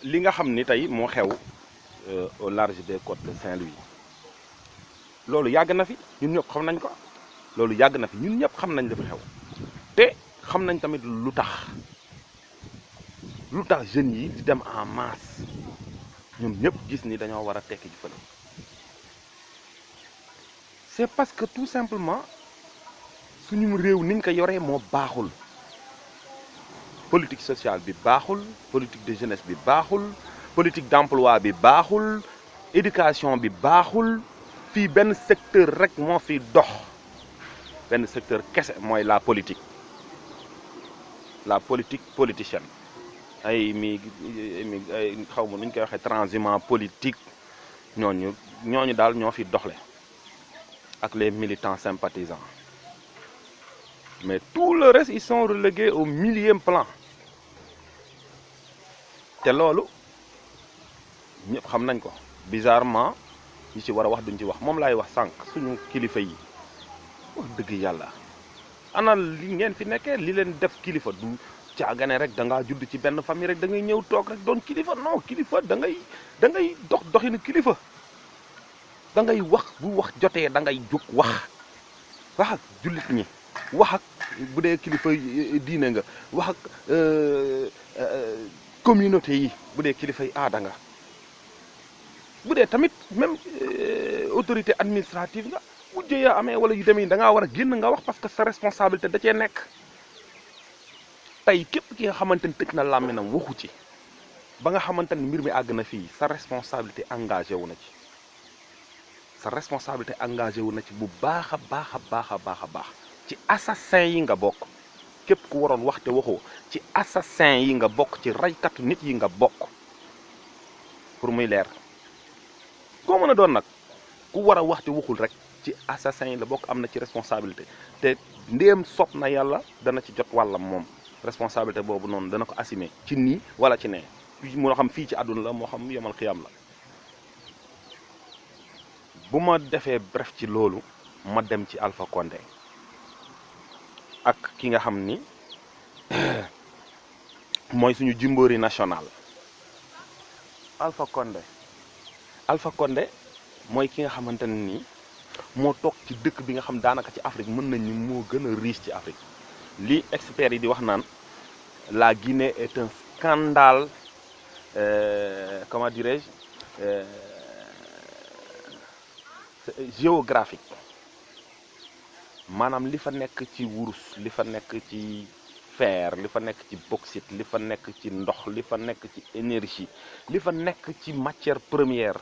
li nga xam ni tey moo xew au large des côtes de Saint-Louis loolu yàgg na fi ñun ñëpp xam nañ ko loolu yàgg na fi ñun ñëpp xam nañ li fi xew te xam nañ tamit lu tax jeunes yi di dem en masse ñun ñëpp gis ni dañoo war a tekki ji fële c'est parce que tout simplement suñu réew niñ ko yoree moo baaxul politique sociale bi baaxul politique de jeunesse bi baaxul politique d'emploi bi baaxul éducation bi baaxul fii benn secteur rek moo fi dox benn secteur kese mooy la politique politicienne ay ay xaw ma nu ñu koy waxee transhumant politique ñooñu daal ñoo fi doxle ak les militants sympathisants mais tout le reste ils sont relégués au millième plan te loolu ñëpp xam nañ ko bizarrement ñi ci war a wax duñ ci wax moom laay wax sànq suñu kilifa yi wax dëgg yàlla ana li ngeen fi nekkee li leen def kilifa du caagane rek da ngaa judd ci benn famille rek da ngay ñëw toog rek doon kilifa non kilifa da ngay doxinu kilifa da ngay wax bu wax jotee da ngay jóg wax ak jullit ñi wax ak bu dee kilifa diine nga wax ak communauté yi bu dee kilifa yi aada nga bu dee tamit même autorité administrative nga bu jëyee amee wala yu demee da ngaa war a génn nga wax parce que sa responsabilité da cee nekk tey képp ki nga xamante ni tëj na làmminam waxu ci ba nga xamante ni mbir mi àgg na fii sa responsabilité engagé wu na ci sa responsabilité engagé wu na ci bu baax a baax ci assassin yi nga bokk képp ku waroon wax te waxoo ci assassin yi nga bokk ci raykatu nit yi nga bokk pour muy leer koo mën a doon nag ku war a wax te waxul rek ci assassin yi la bokk am na ci responsabilité te ndéem sob na yàlla dana ci jot wàllam moom responsabilité boobu noonu dana ko assumer ci nii wala ci nee moo xam fii ci àdduna la moo xam yemal xiyam la bu ma defee bref ci loolu ma dem ci Alpha Condé ak ki nga xam ni mooy suñu jimboori national Alpha Condé mooy ki nga xamante ne nii moo toog ci dëkk bi nga xam daanaka ci Afrique mën nañ ni moo gën a riche ci Afrique li experts yi di wax naan la Guinée est un scandale comment dirais-je géographique maanaam li fa nekk ci wurus li fa nekk ci fer li fa nekk ci bauxite li fa nekk ci ndox li fa nekk ci énergie li fa nekk ci matière première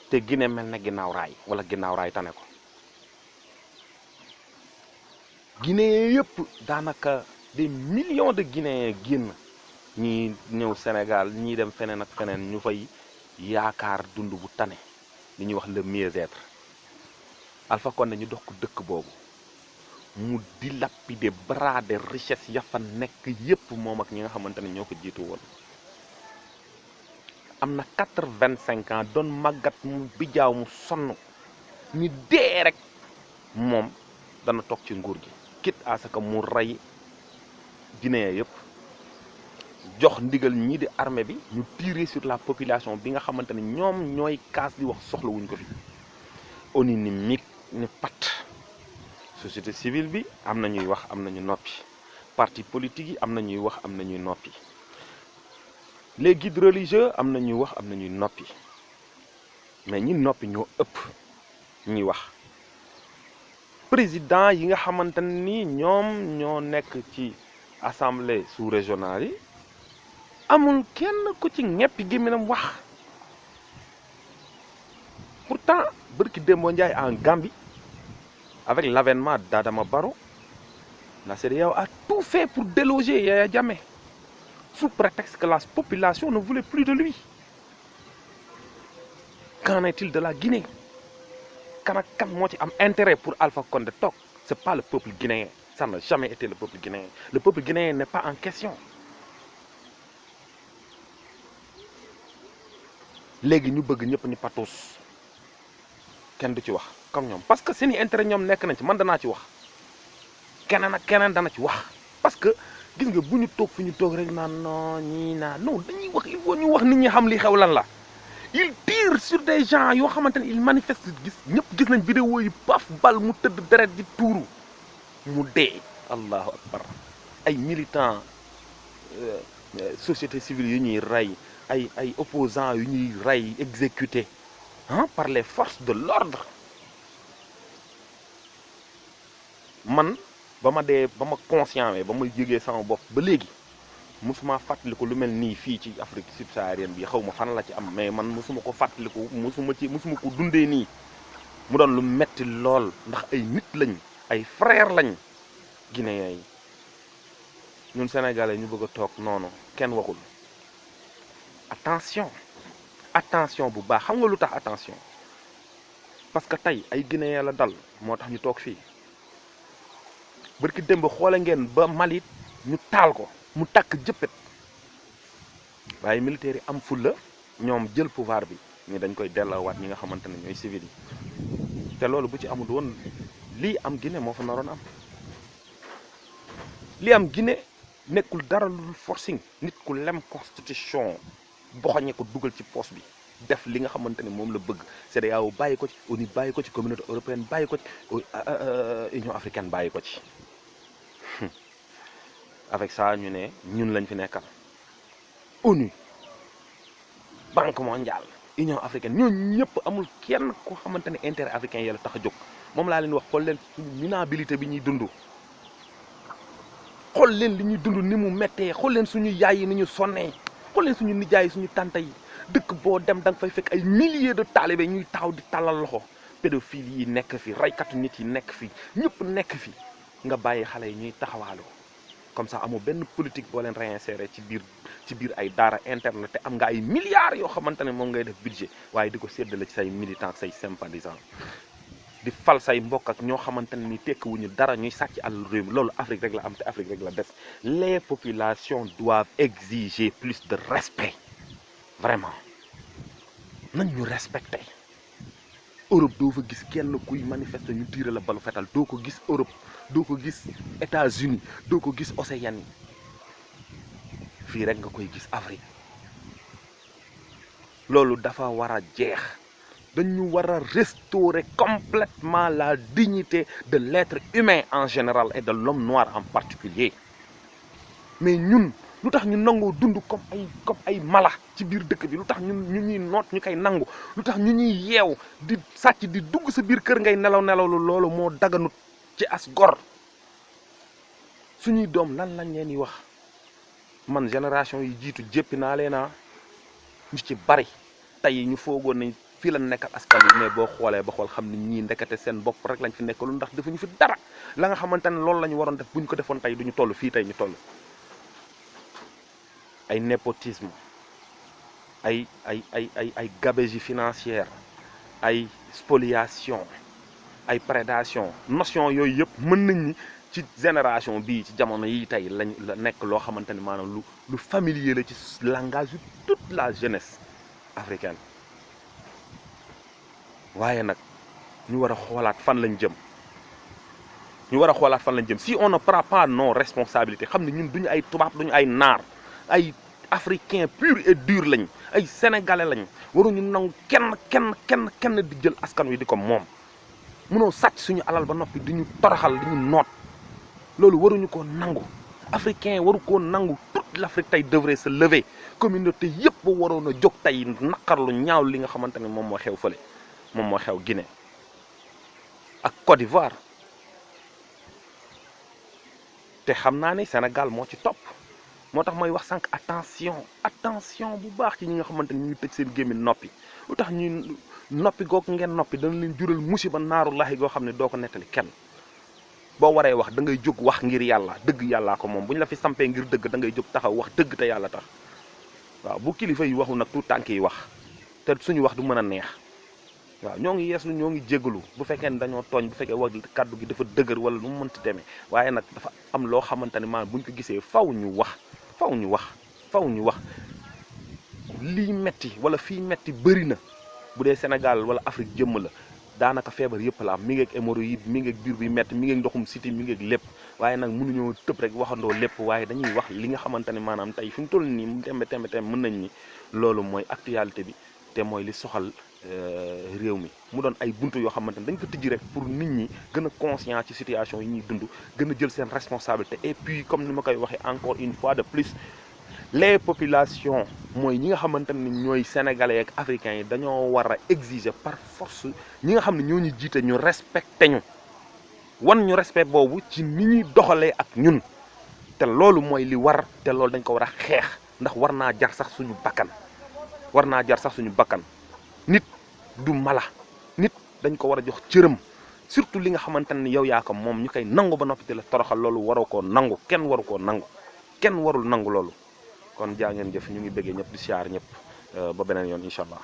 te Guinée mel na ginnaaw raay wala ginnaaw raay tane ko Guinée yëpp daanaka des millions de Guinéens génn ñii ñëw Sénégal ñii dem feneen ak feneen ñu fay yaakaar dund bu tane li ñuy wax le mieux-être Alpha Condé ñu dox ko dëkk boobu mu dilapider bras de richesse ya fa nekk yëpp moom ak ñi nga xamante ne ñoo ko jiitu woon am na 85 ans doon màggat mu bijaaw mu sonn ni dee rek moom dana toog ci nguur gi quitte à ce que mu rey Guinéen yëpp jox ndigal ñii di armée bi ñu tirer sur la population bi nga xamante ne ñoom ñooy kaas di wax soxla wuñ ko fi ONU ni mig ni pat société civile bi am na ñuy wax am na ñu noppi parti politique yi am na ñuy wax am na ñuy noppi les guides religieux am na ñuy wax am na ñuy noppi mais ñi noppi ñoo ëpp ñuy wax président yi nga xamante ni ñoom ñoo nekk ci assemblée sous-régionale yi amul kenn ku ci ñeppi gémminam wax pourtant bërki Dembo Ndiaye en Gambie avec l'avènement d'Adama Barrow la CEDEAO a tout fait pour déloger Yaya Jammeh sous prétexte que la population ne voulait plus de lui. Qu'en est-il de la Guinée? Kan moo ci am intérêt pour Alpha Condé toog? C'est pas le peuple guinéen, ça n'a jamais été le peuple guinéen. Le peuple guinéen n'est pas en question. léegi ñu bëgg ñëpp ni patos kenn du ci wax comme ñoom parce que seeni intérêt ñoom nekk nañ ci man danaa ci wax keneen ak keneen dana ci wax parce que gis nga bu ñu toog fi ñu toog rek naan non ñii naa non dañuy wax il faut ñu wax nit ñi xam li xew lan la. il tire sur des gens yoo xamante ne il manifeste gis ñëpp gis nañ vidéo yi paf bal mu tëdd deret di tuuru mu dee. allahu akbar ay militants société civile yu ñuy rey ay opposants yu ñuy rey exécutés par les forces de l'ordre. man ba ma dee ba ma conscient ba ma jógee sama bopp ba léegi musuma fàttaliku lu mel nii fii ci Afrique subsaharienne bi xaw ma fan la ci am mais man musuma ko fàttaliku musuma ko dundee nii mu doon lu metti lool ndax ay nit lañ ay frère lañ guinéens yi ñun sénégalais ñu bëgg a toog noonu kenn waxul. attention bu baax xam nga lu tax attention parce que tey ay guinéens la dal moo tax ñu toog fii. barki démb xoole ngeen ba Mali ñu taal ko mu takk jëppet waaye militaires yi am fulla ñoom jël pouvoir bi ni dañ koy delloowaat ñi nga xamante ne ñooy civil yi te loolu bu ci amul woon lii am Guinée moo fa naroon am. lii am Guinée nekkul dara lu forcing nit ku lem constitution boxañe ko dugal ci poste bi def li nga xamante ne moom la bëgg CEDEAO bàyyi ko ci ONU bàyyi ko ci communauté européenne bàyyi ko ci Union africaine bàyyi ko ci. avec ça ñu ne ñun lañ fi nekkal ONU Banque mondiale Union africaine ñooñu ñëpp amul kenn koo xamante ne intérêt africain yi la tax a jóg moom laa leen wax xool leen suñu minabilité bi ñuy dund. xool leen li ñuy dund ni mu méttee xool leen suñu yaay yi ni ñu sonnee xool leen suñu nijaay yi suñu tante yi dëkk boo dem da nga fay fekk ay milliers de talibé ñuy taxaw di tàllal loxo pédophile yi nekk fi raykatu nit yi nekk fi ñëpp nekk fi nga bàyyi xale yi ñuy taxawaaloo comme ça amoo benn politique boo leen réinsérer ci biir ay daara interne te am nga ay milliards yoo xamante ne moom ngay def budget waaye di ko séddale ci say militants say sympathisants di fal say mbokk ak ñoo xamante ne ni tekkiwuñu dara ñuy sàcc àll réew mi loolu Afrique rek la am te Afrique rek la des les populations doivent exiger plus de respect vraiment nañ ñu respecter. Europe doo fa gis kenn kuy manifester ñu tiire la balu fetal doo ko gis Europe doo ko gis États-Unis doo ko gis Océanie fii rek nga koy gis Afrique loolu dafa war a jeex. dañu war a restaurer complètement la dignité de l'être humain en général et de l'homme noir en particulier mais ñun lu tax ñu nangoo dund comme ay mala ci biir dëkk bi lu tax ñu ñuy noot ñu koy nangu lu tax ñu ñuy yeew di sàcc di dugg sa biir kër ngay nelaw loolu moo daganut ci as gor suñuy doom lan lañ leen di wax man génération yi jiitu jéppi naa leena ñu ci bari tey ñu foogoon nañ fii la nekkal askan wi mais boo xoolee ba xool xam ni ñii ndekete seen bopp rek lañ fi nekkalu ndax defuñu fi dara la nga xamante ne loolu la ñu waroon def bu ñu ko defoon tey duñu toll fii tey ñu toll. ay népotisme ay gabegie financière ay spoliation ay prédation notion yooyu yëpp mën nañ ni ci génération bii ci jamono yi tey lañ la nekk loo xamante ne maanaam lu familier la ci langage yu toute la jeunesse africaine. waaye nag ñu war a xoolaat fan lañ jëm si on ne prend pas nos responsabilités xam ne ñun duñu ay tubaab duñu ay naar ay africain pur et dur lañ ay sénégalais lañ waruñu nangu kenn di jël askan wi di ko moom mënoo sàcc suñu alal ba noppi di ñu toroxal di ñu noot loolu waruñu ko nangu africain waru koo nangu toute l'Afrique tey devrait se lever communauté yëpp ba waroon a jóg tey naqarlu ñaaw li nga xamante ne moom moo xew fële moom moo xew Guinée ak Côte d'Ivoire te xam naa ne Sénégal moo ci topp moo tax mooy wax sànq attention bu baax ci ñi nga xamante ni ñu ngi tëj seen gémmiñ noppi lu tax ñuy noppi googu ngeen noppi dana leen jural musiba naaru lahi goo xam ne doo ko nettali kenn boo waree wax da ngay jóg wax ngir yàlla dëgg yàllaa ko moom bu ñu la fi sampee ngir dëgg da ngay jóg taxaw wax dëgg te yàlla tax waaw bu kilifa yi waxu nag tout tànk yi wax te suñu wax du mën a neex waaw ñoo ngi yeeslu ñoo ngi jégalu bu fekkee ne dañoo tooñ bu fekkee wax kàddu gi dafa dëgër wala lu mu mënti demee waaye nag dafa am loo xamante ne maanaam buñ ko gisee faw ñu wax lii metti wala fii metti bëri na bu dee Sénégal wala Afrique jëmm la daanaka feebar yëpp la am mi ngi ak hémorroïde mi ngi ak biir bi metti mi ngi ak ndoxum siti mi ngi ak lépp waaye nag mënuñoo tëb rek waxandoo lépp waaye dañuy wax li nga xamante ne maanaam tey fi mu toll nii mu tembe mën nañ ni loolu mooy actualité bi te mooy li soxal réew mi mu doon ay buntu yoo xamante ne dañ ko tijji rek pour nit ñi gën a conscient ci situation yi ñuy dund gën a jël seen responsabilité et puis comme ni ma koy waxee encore une fois de plus les populations mooy ñi nga xamante ni ñooy sénégalais ak africains yi dañoo war a exiger par force ñi nga xam ne ñoo ñu jiite ñu respecté ñu wan ñu respect boobu ci ni ñuy doxalee ak ñun te loolu mooy li war te loolu dañ ko war a xeex ndax war naa jar sax suñu bakkan nit du mala nit dañ ko war a jox cëram surtout li nga xamante ne yow yaa ko moom ñu koy nangu ba noppi te la toroxal loolu waroo koo nangu kenn waru koo nangu kenn warul nangu loolu kon jaa ngeen jëf ñu ngi bëggee ñëpp di siyaar ñëpp ba beneen yoon incha allah.